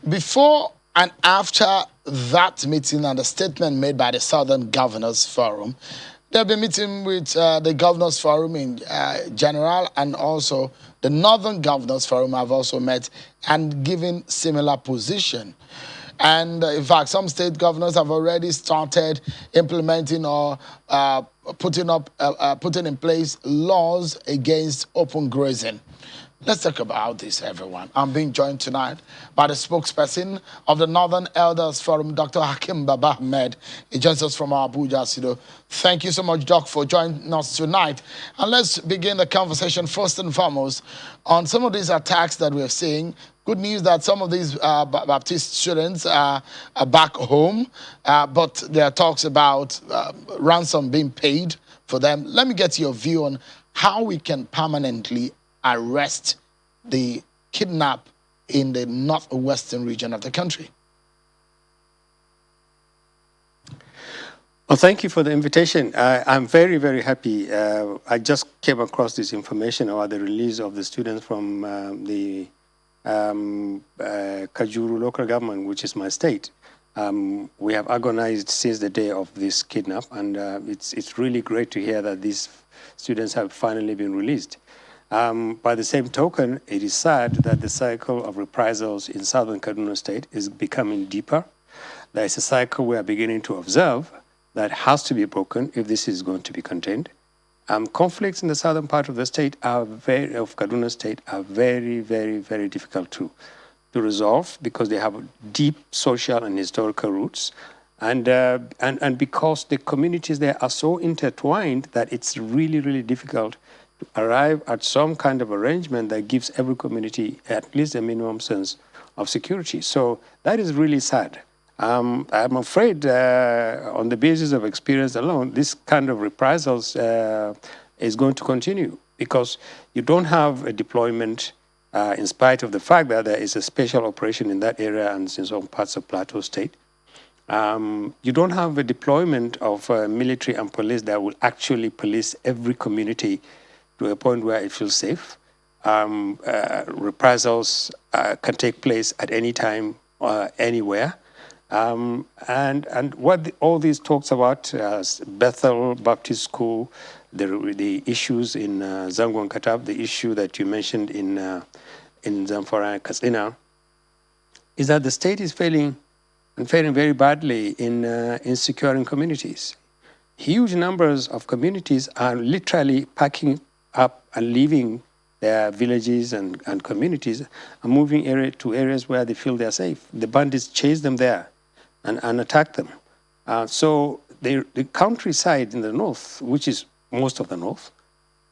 Before and after that meeting and the statement made by the Southern Governors Forum, there'll be a meeting with the Governors Forum in general, and also the Northern Governors Forum have also met and given similar position. And in fact, some state governors have already started implementing or putting in place laws against open grazing. Let's talk about this, everyone. I'm being joined tonight by the spokesperson of the Northern Elders Forum, Dr. Hakim Baba Ahmed. He joins us from our Abuja studio. Thank you so much, Doc, for joining us tonight. And let's begin the conversation first and foremost on some of these attacks that we're seeing. Good news that some of these Baptist students are back home, but there are talks about ransom being paid for them. Let me get your view on how we can permanently arrest the kidnap in the northwestern region of the country. Well, thank you for the invitation. I'm very, very happy. I just came across this information about the release of the students from the Kajuru local government, which is my state. We have agonized since the day of this kidnap, and it's really great to hear that these students have finally been released. By the same token, it is sad that the cycle of reprisals in southern Benue State is becoming deeper. There is a cycle we are beginning to observe that has to be broken if this is going to be contained. Conflicts in the southern part of the state of Kaduna State are very, very, very difficult to resolve because they have deep social and historical roots, and because the communities there are so intertwined that it's really, really difficult to arrive at some kind of arrangement that gives every community at least a minimum sense of security. So that is really sad. I'm afraid on the basis of experience alone, this kind of reprisals is going to continue because you don't have a deployment in spite of the fact that there is a special operation in that area and in some parts of Plateau State. You don't have a deployment of military and police that will actually police every community to a point where it feels safe. Reprisals can take place at any time, anywhere. And what all these talks about, Bethel Baptist School, the issues in Zango and Katab, the issue that you mentioned in Zamfara and Katsina, is that the state is failing very badly in securing communities. Huge numbers of communities are literally packing up and leaving their villages and communities and moving to areas where they feel they're safe. The bandits chase them there and attack them. So the countryside in the north, which is most of the north,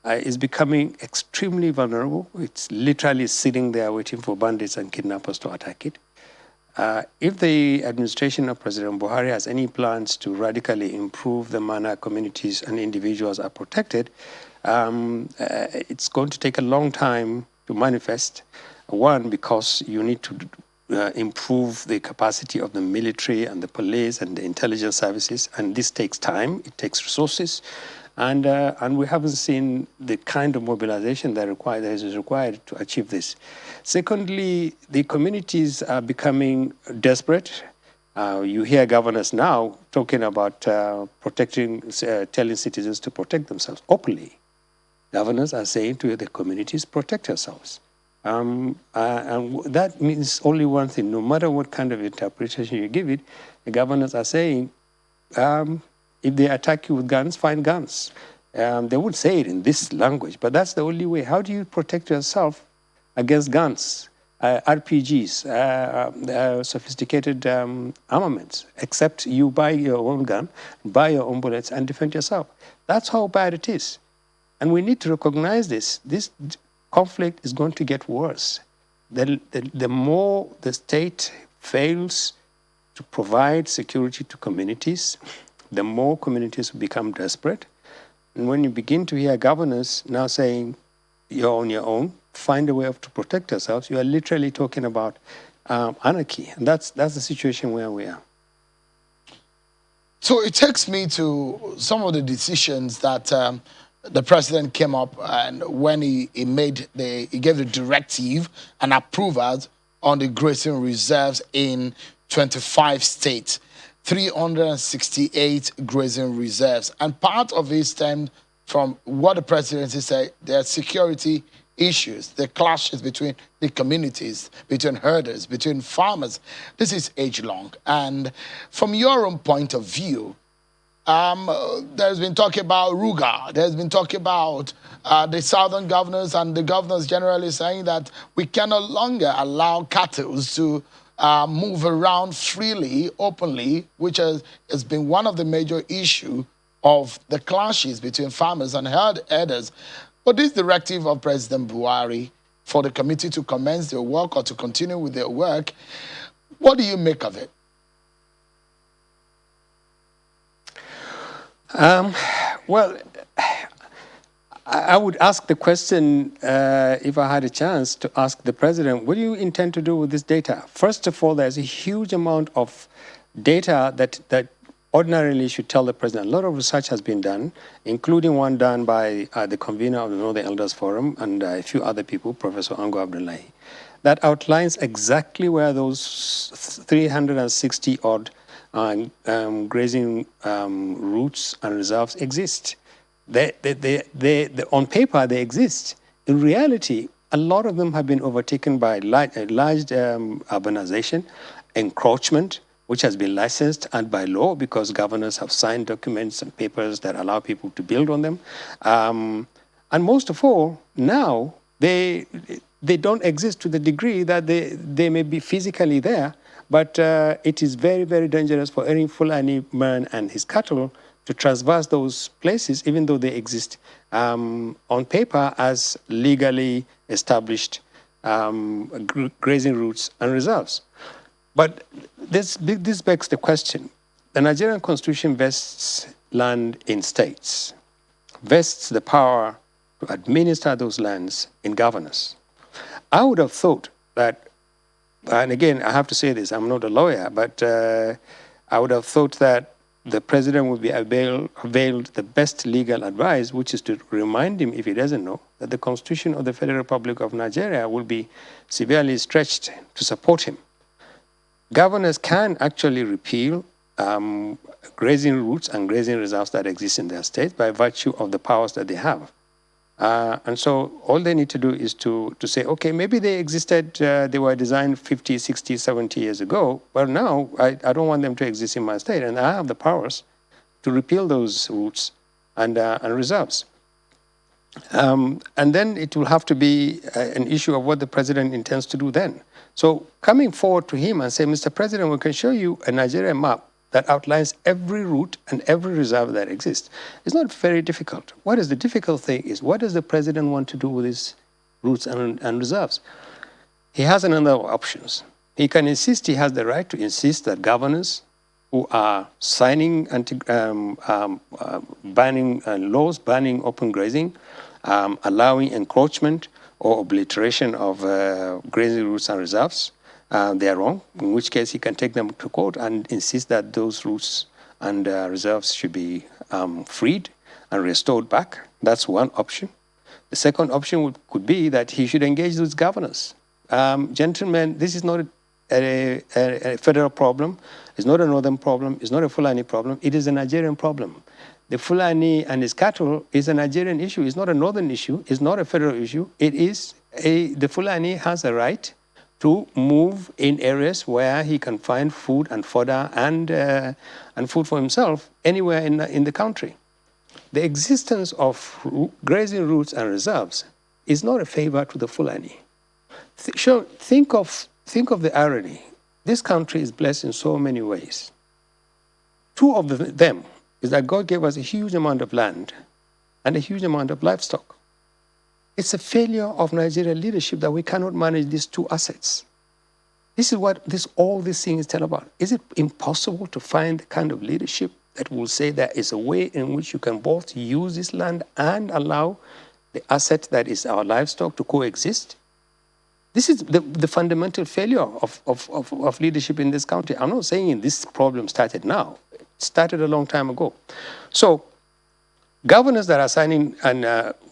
is becoming extremely vulnerable. It's literally sitting there waiting for bandits and kidnappers to attack it. If the administration of President Buhari has any plans to radically improve the manner communities and individuals are protected, it's going to take a long time to manifest. One, because you need to improve the capacity of the military and the police and the intelligence services, and this takes time, it takes resources, and we haven't seen the kind of mobilization that is required to achieve this. Secondly, the communities are becoming desperate. You hear governors now talking about telling citizens to protect themselves openly. Governors are saying to the communities, protect yourselves. And that means only one thing. No matter what kind of interpretation you give it, the governors are saying, if they attack you with guns, find guns. They would say it in this language, but that's the only way. How do you protect yourself against guns, RPGs, sophisticated armaments, except you buy your own gun, buy your own bullets, and defend yourself? That's how bad it is. And we need to recognize this. This conflict is going to get worse. The more the state fails to provide security to communities, the more communities become desperate. And when you begin to hear governors now saying, you're on your own, find a way to protect yourselves, you are literally talking about anarchy. And that's the situation where we are. So it takes me to some of the decisions that the president came up and when he gave the directive and approvals on the grazing reserves in 25 states, 368 grazing reserves. And part of it stemmed from what the presidency said, there are security issues, the clashes between the communities, between herders, between farmers. This is age-long. And from your own point of view, there's been talk about Ruga. There's been talk about the southern governors and the governors generally saying that we can no longer allow cattle to move around freely, openly, which has been one of the major issues of the clashes between farmers and herders. But this directive of President Buhari for the committee to commence their work or to continue with their work, what do you make of it? Well, I would ask the question, if I had a chance to ask the president, what do you intend to do with this data? First of all, there's a huge amount of data that ordinarily should tell the president. A lot of research has been done, including one done by the convener of the Northern Elders Forum and a few other people, Professor Ango Abdullahi, that outlines exactly where those 360 odd grazing routes and reserves exist. On paper, they exist. In reality, a lot of them have been overtaken by large urbanization, encroachment, which has been licensed and by law because governors have signed documents and papers that allow people to build on them. And most of all, now they don't exist to the degree that they may be physically there, but it is very, very dangerous for any Fulani man and his cattle to traverse those places, even though they exist on paper as legally established grazing routes and reserves. But this begs the question. The Nigerian Constitution vests land in states, vests the power to administer those lands in governors. I would have thought that, and again, I have to say this, I'm not a lawyer, but I would have thought that the president would be availed the best legal advice, which is to remind him, if he doesn't know, that the Constitution of the Federal Republic of Nigeria will be severely stretched to support him. Governors can actually repeal grazing routes and grazing reserves that exist in their state by virtue of the powers that they have. And so all they need to do is to say, okay, maybe they existed, they were designed 50, 60, 70 years ago, but now I don't want them to exist in my state, and I have the powers to repeal those routes and reserves. And then it will have to be an issue of what the president intends to do then. So coming forward to him and say, Mr. President, we can show you a Nigerian map that outlines every route and every reserve that exists. It's not very difficult. What is the difficult thing is, what does the president want to do with his routes and reserves? He has a number of options. He can insist, he has the right to insist that governors who are signing banning laws banning open grazing, allowing encroachment or obliteration of grazing routes and reserves, they are wrong, in which case he can take them to court and insist that those routes and reserves should be freed and restored back. That's one option. The second option could be that he should engage with governors. Gentlemen, this is not a federal problem. It's not a northern problem. It's not a Fulani problem. It is a Nigerian problem. The Fulani and his cattle is a Nigerian issue. It's not a northern issue. It's not a federal issue. It is the Fulani has a right to move in areas where he can find food and fodder and food for himself anywhere in the country. The existence of grazing routes and reserves is not a favor to the Fulani. Think of the irony. This country is blessed in so many ways. Two of them is that God gave us a huge amount of land and a huge amount of livestock. It's a failure of Nigerian leadership that we cannot manage these two assets. This is what all these things tell about. Is it impossible to find the kind of leadership that will say there is a way in which you can both use this land and allow the asset that is our livestock to coexist? This is the fundamental failure of leadership in this country. I'm not saying this problem started now. It started a long time ago. So governors that are signing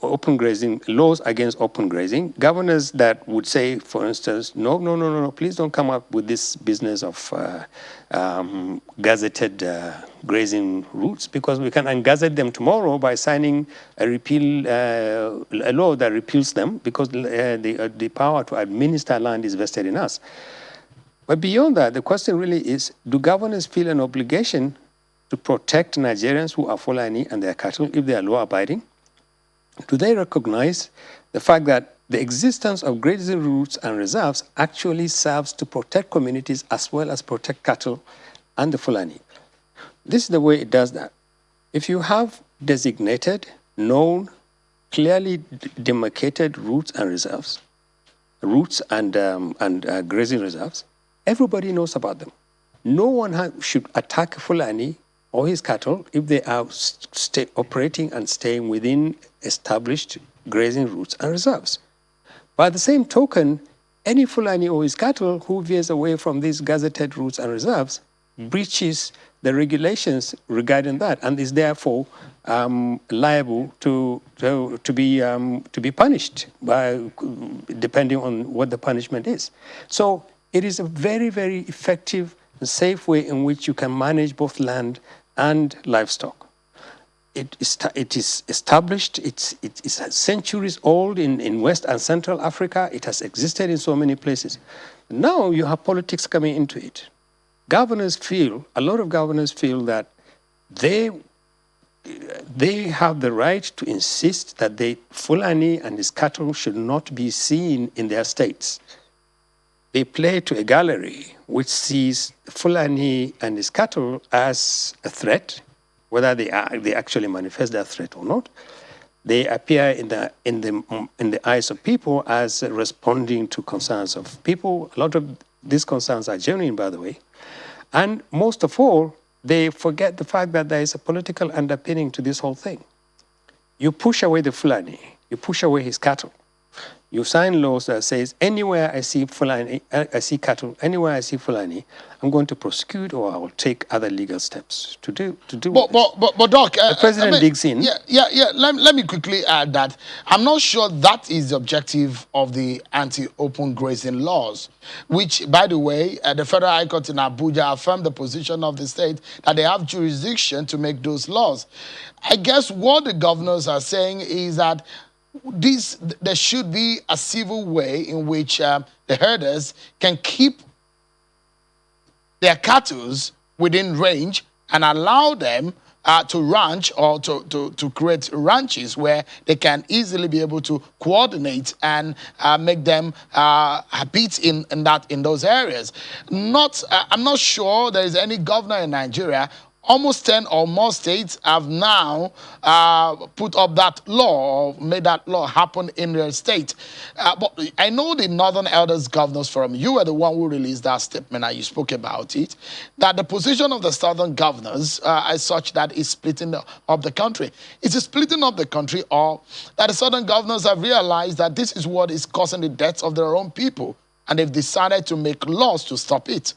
open grazing laws against open grazing, governors that would say, for instance, no, please don't come up with this business of gazetted grazing routes, because we can ungazette them tomorrow by signing a law that repeals them, because the power to administer land is vested in us. But beyond that, the question really is, do governors feel an obligation to protect Nigerians who are Fulani and their cattle if they are law-abiding? Do they recognize the fact that the existence of grazing routes and reserves actually serves to protect communities as well as protect cattle and the Fulani? This is the way it does that. If you have designated, known, clearly demarcated routes and reserves, routes and grazing reserves, everybody knows about them. No one should attack Fulani or his cattle if they are operating and staying within established grazing routes and reserves. By the same token, any Fulani or his cattle who veers away from these gazetted routes and reserves breaches the regulations regarding that and is therefore liable to be punished depending on what the punishment is. So it is a very, very effective and safe way in which you can manage both land and livestock. It is established, it's centuries old in West and Central Africa. It has existed in so many places. Now you have politics coming into it. A lot of governors feel that they have the right to insist that the Fulani and his cattle should not be seen in their states. They play to a gallery which sees Fulani and his cattle as a threat, whether they actually manifest that threat or not. They appear in the eyes of people as responding to concerns of people. A lot of these concerns are genuine, by the way. And most of all, they forget the fact that there is a political underpinning to this whole thing. You push away the Fulani, you push away his cattle. You sign laws that says anywhere I see Fulani, I see cattle, anywhere I see Fulani, I'm going to prosecute or I will take other legal steps to do. But Doc, the president digs in. Yeah. Let me quickly add that I'm not sure that is the objective of the anti-open grazing laws, which, by the way, the Federal High Court in Abuja affirmed the position of the state that they have jurisdiction to make those laws. I guess what the governors are saying is that there should be a civil way in which the herders can keep their cattle within range and allow them to ranch or to create ranches where they can easily be able to coordinate and make them habit in those areas. I'm not sure there is any governor in Nigeria. Almost 10 or more states have now put up that law, or made that law happen in their state. But I know the Northern Elders Governors Forum, you were the one who released that statement and you spoke about it, that the position of the Southern governors is such that it's splitting up the country. Is it splitting up the country, or that the Southern governors have realized that this is what is causing the deaths of their own people and they've decided to make laws to stop it?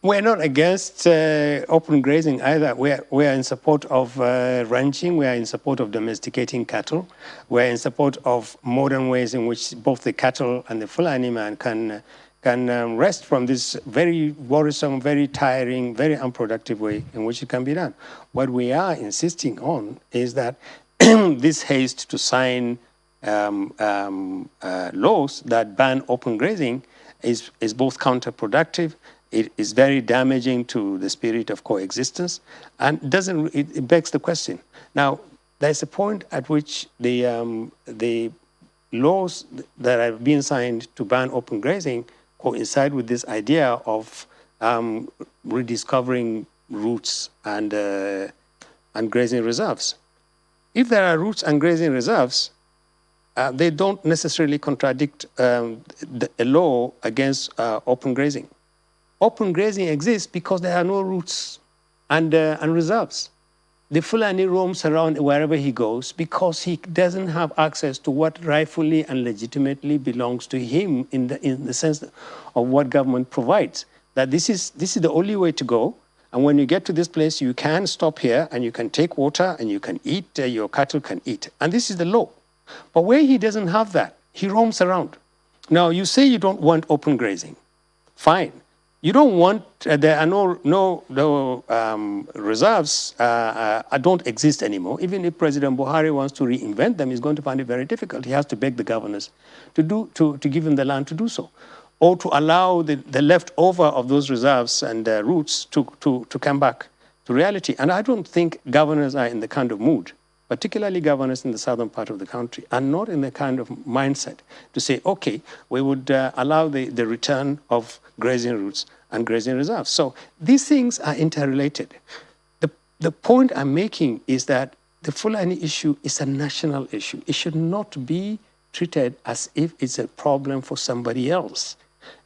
We're not against open grazing either. We're in support of ranching. We're in support of domesticating cattle. We're in support of modern ways in which both the cattle and the Fulani man can rest from this very worrisome, very tiring, very unproductive way in which it can be done. What we are insisting on is that this haste to sign laws that ban open grazing is both counterproductive. It is very damaging to the spirit of coexistence, and it begs the question. Now, there's a point at which the laws that have been signed to ban open grazing coincide with this idea of rediscovering routes and grazing reserves. If there are routes and grazing reserves, they don't necessarily contradict a law against open grazing. Open grazing exists because there are no routes and reserves. The Fulani roams around wherever he goes because he doesn't have access to what rightfully and legitimately belongs to him in the sense of what government provides. That this is the only way to go, And when you get to this place, you can stop here and you can take water and you can eat, your cattle can eat. And this is the law. But where he doesn't have that, he roams around. Now, you say you don't want open grazing. Fine. You don't want, there are no reserves don't exist anymore. Even if President Buhari wants to reinvent them, he's going to find it very difficult. He has to beg the governors to give him the land to do so, or to allow the leftover of those reserves and routes to come back to reality. And I don't think governors are in the kind of mood, particularly governors in the southern part of the country, are not in the kind of mindset to say, okay, we would allow the return of grazing routes and grazing reserves. So these things are interrelated. The point I'm making is that the Fulani issue is a national issue. It should not be treated as if it's a problem for somebody else.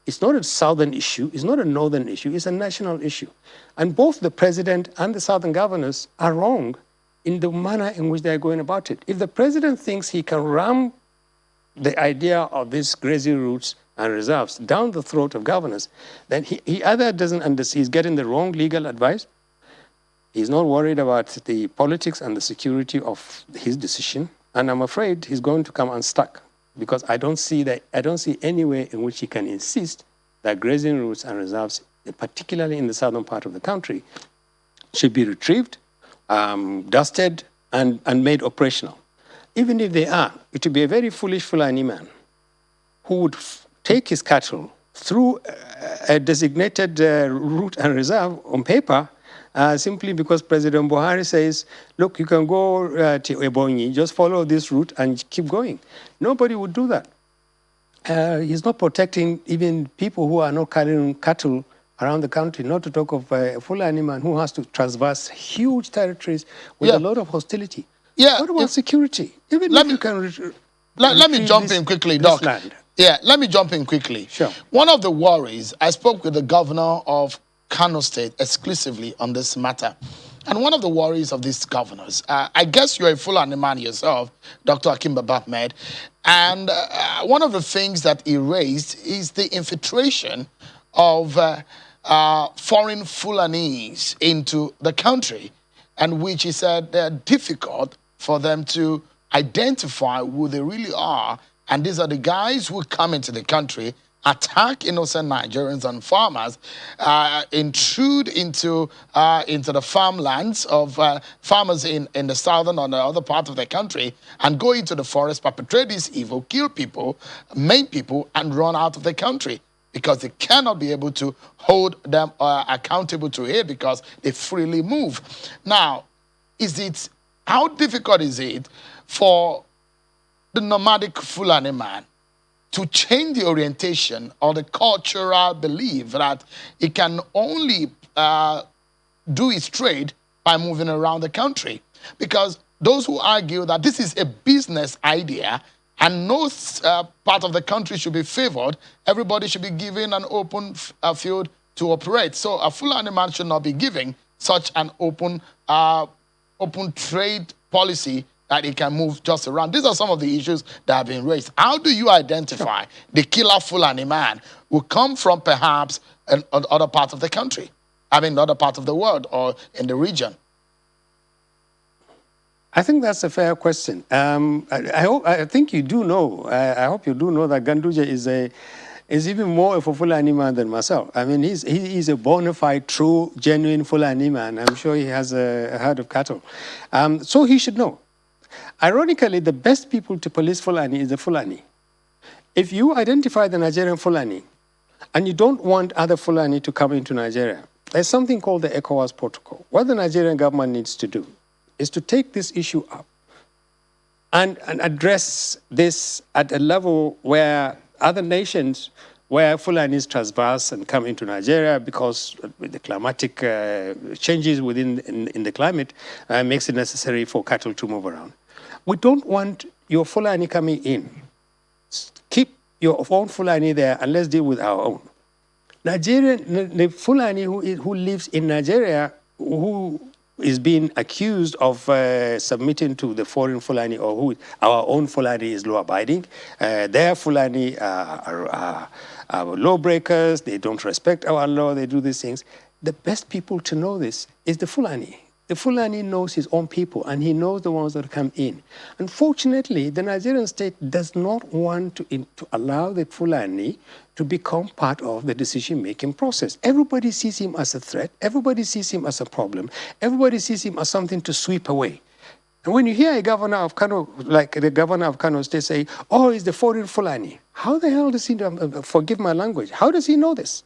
It's not a southern issue, it's not a northern issue, it's a national issue. And both the president and the southern governors are wrong in the manner in which they're going about it. If the president thinks he can ram the idea of these grazing routes and reserves down the throat of governors, then he either doesn't understand, he's getting the wrong legal advice, he's not worried about the politics and the security of his decision, and I'm afraid he's going to come unstuck, because I don't see any way in which he can insist that grazing routes and reserves, particularly in the southern part of the country, should be retrieved, dusted, and made operational. Even if they are, it would be a very foolish Fulani man who would take his cattle through a designated route and reserve on paper, simply because President Buhari says, look, you can go to Ebonyi, just follow this route and keep going. Nobody would do that. He's not protecting even people who are not carrying cattle around the country, not to talk of a Fulani man who has to traverse huge territories with a lot of hostility. Yeah. What about security? Even Let if me- you can Let me jump in quickly, Doc. land. Yeah, let me jump in quickly. Sure. One of the worries, I spoke with the governor of Kano State exclusively on this matter. And one of the worries of these governors, I guess you're a Fulani man yourself, Dr. Hakim Baba Ahmed, and one of the things that he raised is the infiltration of foreign Fulanis into the country, and which he said they're difficult for them to identify who they really are. And these are the guys who come into the country, attack innocent Nigerians and farmers, intrude into the farmlands of farmers in the southern or the other part of the country, and go into the forest, perpetrate this evil, kill people, maim people, and run out of the country, because they cannot be able to hold them accountable to it because they freely move. Now, how difficult is it for the nomadic Fulani man to change the orientation or the cultural belief that he can only do his trade by moving around the country? Because those who argue that this is a business idea and no part of the country should be favored, everybody should be given an open field to operate. So a Fulani man should not be giving such an open trade policy that it can move just around. These are some of the issues that have been raised. How do you identify the killer Fulani man who come from perhaps other parts of the country? I mean, other parts of the world or in the region? I think that's a fair question. I think you do know. I hope you do know that Ganduje is even more of a Fulani man than myself. I mean, he's a bona fide, true, genuine Fulani man. I'm sure he has a herd of cattle. So he should know. Ironically, the best people to police Fulani is the Fulani. If you identify the Nigerian Fulani and you don't want other Fulani to come into Nigeria, there's something called the ECOWAS protocol. What the Nigerian government needs to do is to take this issue up and address this at a level where other nations, where Fulanis traverse and come into Nigeria because the climatic changes in the climate makes it necessary for cattle to move around. We don't want your Fulani coming in. Keep your own Fulani there and let's deal with our own. The Fulani who lives in Nigeria, who is being accused of submitting to the foreign Fulani, or who our own Fulani is law-abiding. Their Fulani are lawbreakers. They don't respect our law. They do these things. the best people to know this is the Fulani. The Fulani knows his own people, and he knows the ones that come in. Unfortunately, the Nigerian state does not want to allow the Fulani to become part of the decision-making process. Everybody sees him as a threat. Everybody sees him as a problem. Everybody sees him as something to sweep away. And when you hear a governor of Kano, like the governor of Kano State, say, oh, it's the foreign Fulani, how the hell does he, forgive my language, how does he know this?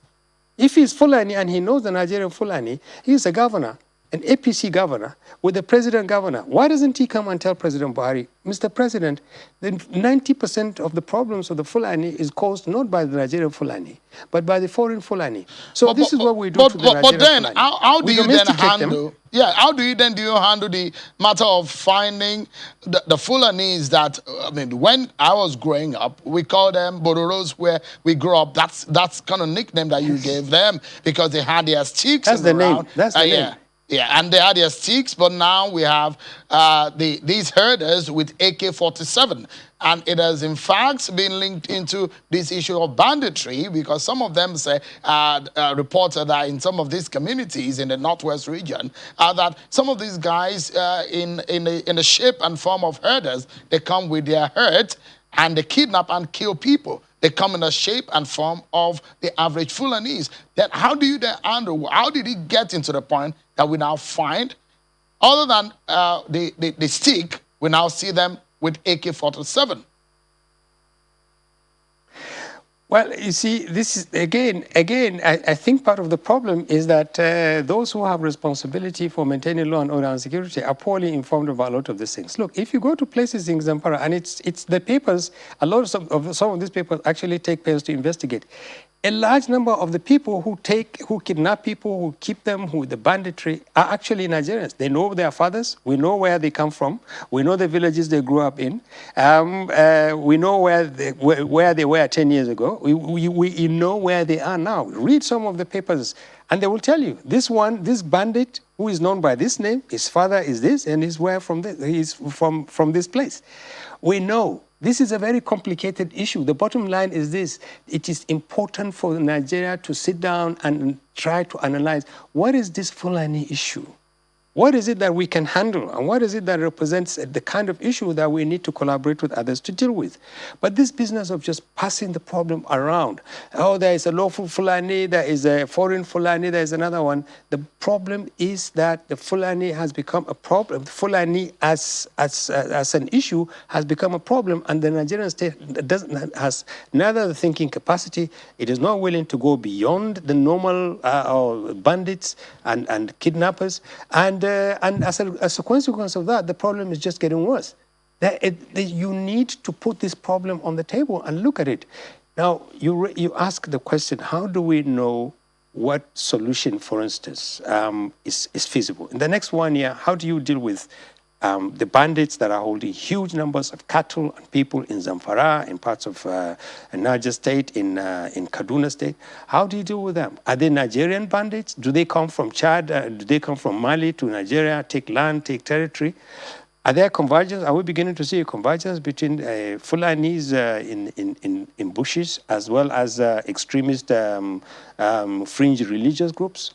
If he's Fulani and he knows the Nigerian Fulani, he's a governor, an APC governor, with the president governor. Why doesn't he come and tell President Buhari, Mr. President, the 90% of the problems of the Fulani is caused not by the Nigerian Fulani, but by the foreign Fulani. So this is what we do to the Nigerian Fulani. But then, how do you then handle... Yeah, how do you handle the matter of finding the Fulanis that, I mean, when I was growing up, we called them Bororos where we grew up. That's kind of nickname that you gave them because they had their sticks. That's the name. That's the name. Yeah, and they had their sticks, but now we have these herders with AK-47. And it has, in fact, been linked into this issue of banditry because some of them say, reported that in some of these communities in the Northwest region, that some of these guys in the shape and form of herders, they come with their herd and they kidnap and kill people. They come in the shape and form of the average Fulanese. Then how do you then handle, how did it get into the point that we now find, other than the stick, we now see them with AK-47? Well, you see, this is, again, I think part of the problem is that those who have responsibility for maintaining law and order and security are poorly informed about a lot of these things. Look, if you go to places in Zamfara, and it's the papers, a lot of some of these papers actually take pains to investigate. A large number of the people who kidnap people, who keep them, who the banditry, are actually Nigerians. They know their fathers. We know where they come from. We know the villages they grew up in. We know where they were 10 years ago. We know where they are now. Read some of the papers, and they will tell you, this bandit who is known by this name, his father is this, and he's from this place. We know. This is a very complicated issue. The bottom line is this. It is important for Nigeria to sit down and try to analyze, what is this Fulani issue? What is it that we can handle? And what is it that represents the kind of issue that we need to collaborate with others to deal with? But this business of just passing the problem around, oh, there is a lawful Fulani, there is a foreign Fulani, there is another one. The problem is that the Fulani has become a problem. The Fulani as an issue has become a problem, and the Nigerian state has neither the thinking capacity, it is not willing to go beyond the normal bandits and kidnappers, and as a consequence of that, the problem is just getting worse. You need to put this problem on the table and look at it. Now, you ask the question, how do we know what solution, for instance, is feasible? In the next 1 year, how do you deal with the bandits that are holding huge numbers of cattle and people in Zamfara, in parts of Niger State, in Kaduna State? How do you deal with them? Are they Nigerian bandits? Do they come from Chad? Do they come from Mali to Nigeria, take land, take territory? Are there convergence? Are we beginning to see a convergence between Fulanis in bushes as well as extremist fringe religious groups?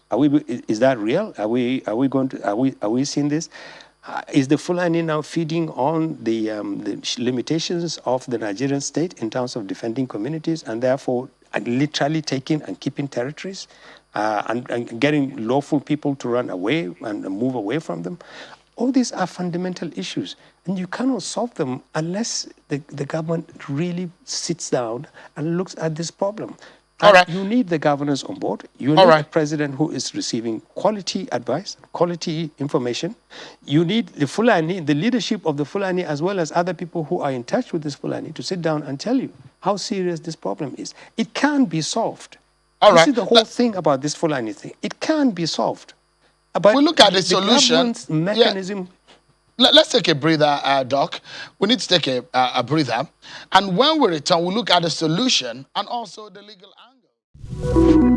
Is that real? Are we seeing this? Is the Fulani now feeding on the limitations of the Nigerian state in terms of defending communities and therefore literally taking and keeping territories and getting lawful people to run away and move away from them? All these are fundamental issues, and you cannot solve them unless the government really sits down and looks at this problem. All right. You need the governors on board. You need a president who is receiving quality advice, quality information. You need the Fulani, the leadership of the Fulani, as well as other people who are in touch with this Fulani, to sit down and tell you how serious this problem is. It can be solved. This is the whole thing about this Fulani thing. It can be solved. But we look at the solution. Mechanism. Yeah. Let's take a breather, Doc. We need to take a breather. And when we return, we'll look at the solution and also the legal angle.